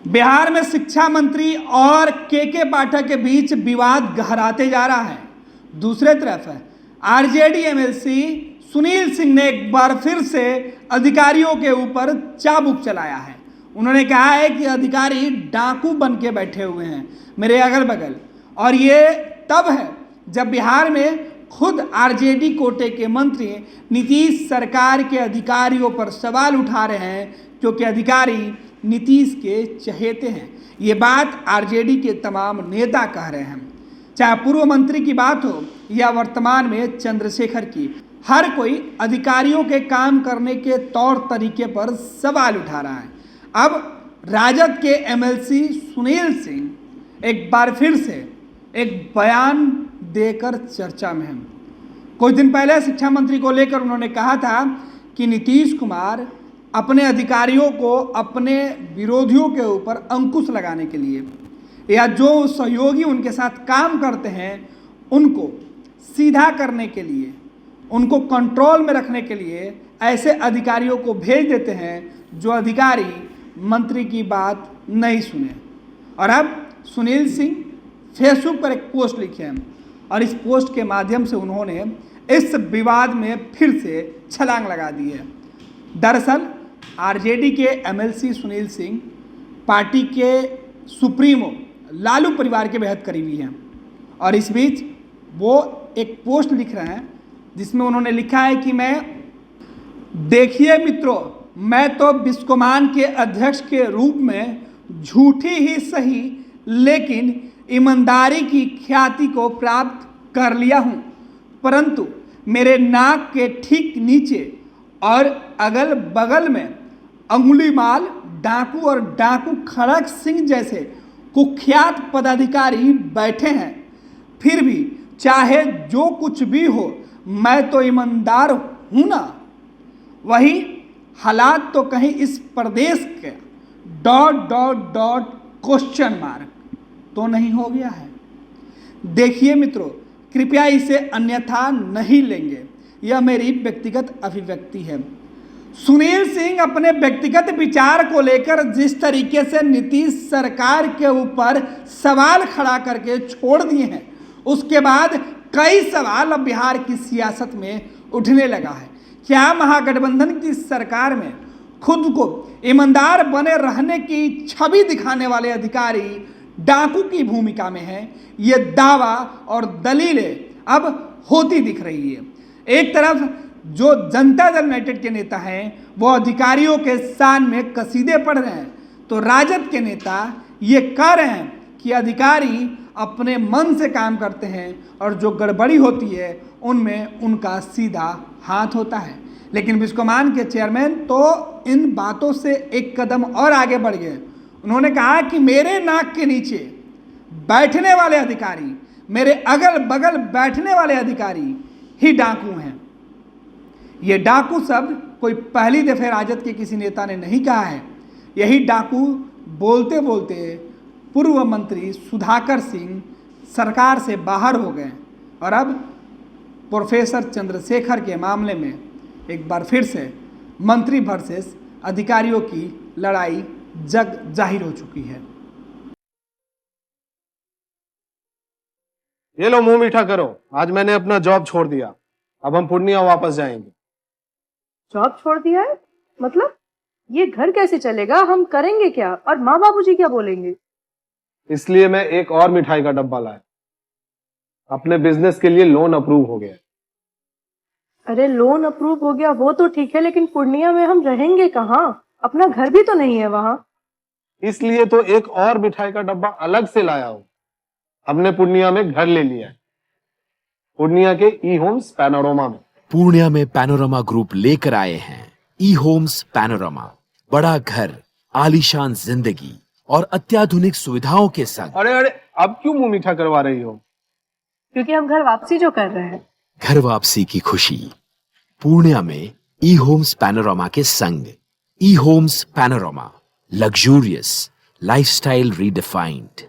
बिहार में शिक्षा मंत्री और के पाठक के बीच विवाद गहराते जा रहा है। दूसरे तरफ आरजेडी एमएलसी सुनील सिंह ने एक बार फिर से अधिकारियों के ऊपर चाबुक चलाया है। उन्होंने कहा है कि अधिकारी डाकू बन के बैठे हुए हैं मेरे अगल बगल, और ये तब है जब बिहार में खुद आरजेडी कोटे के मंत्री नीतीश सरकार के अधिकारियों पर सवाल उठा रहे हैं, क्योंकि अधिकारी नीतीश के चहेते हैं। ये बात आरजेडी के तमाम नेता कह रहे हैं। चाहे पूर्व मंत्री की बात हो या वर्तमान में चंद्रशेखर की, हर कोई अधिकारियों के काम करने के तौर तरीके पर सवाल उठा रहा है। अब राजद के एमएलसी सुनील सिंह एक बार फिर से एक बयान देकर चर्चा में हैं। कुछ दिन पहले शिक्षा मंत्री को लेकर उन्होंने कहा था कि नीतीश कुमार अपने अधिकारियों को अपने विरोधियों के ऊपर अंकुश लगाने के लिए या जो सहयोगी उनके साथ काम करते हैं उनको सीधा करने के लिए, उनको कंट्रोल में रखने के लिए ऐसे अधिकारियों को भेज देते हैं जो अधिकारी मंत्री की बात नहीं सुने। और अब सुनील सिंह फेसबुक पर एक पोस्ट लिखे हैं और इस पोस्ट के माध्यम से उन्होंने इस विवाद में फिर से छलांग लगा दी है। दरअसल आरजेडी के एमएलसी सुनील सिंह पार्टी के सुप्रीमो लालू परिवार के बेहद करीबी हैं, और इस बीच वो एक पोस्ट लिख रहे हैं जिसमें उन्होंने लिखा है कि देखिए मित्रों, मैं तो बिस्कोमान के अध्यक्ष के रूप में झूठी ही सही लेकिन ईमानदारी की ख्याति को प्राप्त कर लिया हूं, परंतु मेरे नाक के ठीक नीचे और अगल बगल में अंगुलीमाल डाकू और डाकू खड़क सिंह जैसे कुख्यात पदाधिकारी बैठे हैं। फिर भी चाहे जो कुछ भी हो, मैं तो ईमानदार हूं ना। वही हालात तो कहीं इस प्रदेश के ... क्वेश्चन मार्क तो नहीं हो गया है। देखिए मित्रों, कृपया इसे अन्यथा नहीं लेंगे, यह मेरी व्यक्तिगत अभिव्यक्ति है। सुनील सिंह अपने व्यक्तिगत विचार को लेकर जिस तरीके से नीतीश सरकार के ऊपर सवाल खड़ा करके छोड़ दिए हैं, उसके बाद कई सवाल अब बिहार की सियासत में उठने लगा है। क्या महागठबंधन की सरकार में खुद को ईमानदार बने रहने की छवि दिखाने वाले अधिकारी डाकू की भूमिका में हैं? ये दावा और दलीलें अब होती दिख रही है। एक तरफ जो जनता दल यूनाइटेड के नेता हैं वो अधिकारियों के शान में कसीदे पढ़ रहे हैं, तो राजद के नेता ये कह रहे हैं कि अधिकारी अपने मन से काम करते हैं और जो गड़बड़ी होती है उनमें उनका सीधा हाथ होता है। लेकिन बिस्कोमान के चेयरमैन तो इन बातों से एक कदम और आगे बढ़ गए। उन्होंने कहा कि मेरे नाक के नीचे बैठने वाले अधिकारी, मेरे अगल बगल बैठने वाले अधिकारी ही डाकू हैं। ये डाकू शब्द कोई पहली दफे राजद के किसी नेता ने नहीं कहा है। यही डाकू बोलते बोलते पूर्व मंत्री सुधाकर सिंह सरकार से बाहर हो गए, और अब प्रोफेसर चंद्रशेखर के मामले में एक बार फिर से मंत्री वर्सेस अधिकारियों की लड़ाई जग जाहिर हो चुकी है। ये लो, मुंह मीठा करो। आज मैंने अपना जॉब छोड़ दिया, अब हम पूर्णिया वापस जाएंगे। जॉब छोड़ दिया है? मतलब ये घर कैसे चलेगा? हम करेंगे क्या? और माँ बाबूजी क्या बोलेंगे? इसलिए मैं एक और मिठाई का डब्बा लाया। अपने बिजनेस के लिए लोन अप्रूव हो गया। अरे लोन अप्रूव हो गया वो तो ठीक है, लेकिन पूर्णिया में हम रहेंगे कहाँ? अपना घर भी तो नहीं है वहां। इसलिए तो एक और मिठाई का डब्बा अलग से लाया हूं। हमने पूर्णिया में घर ले लिया है, पूर्णिया के ई होम्स पैनोरमा में। पूर्णिया में पैनोरमा ग्रुप लेकर आए हैं ई होम्स पैनोरमा। बड़ा घर, आलीशान जिंदगी और अत्याधुनिक सुविधाओं के संग। अरे अरे, अब क्यों मुंह मीठा करवा रही हो? क्योंकि हम घर वापसी जो कर रहे हैं। घर वापसी की खुशी पूर्णिया में ई होम्स पैनोरमा के संग। ई Homes Panorama, luxurious lifestyle redefined.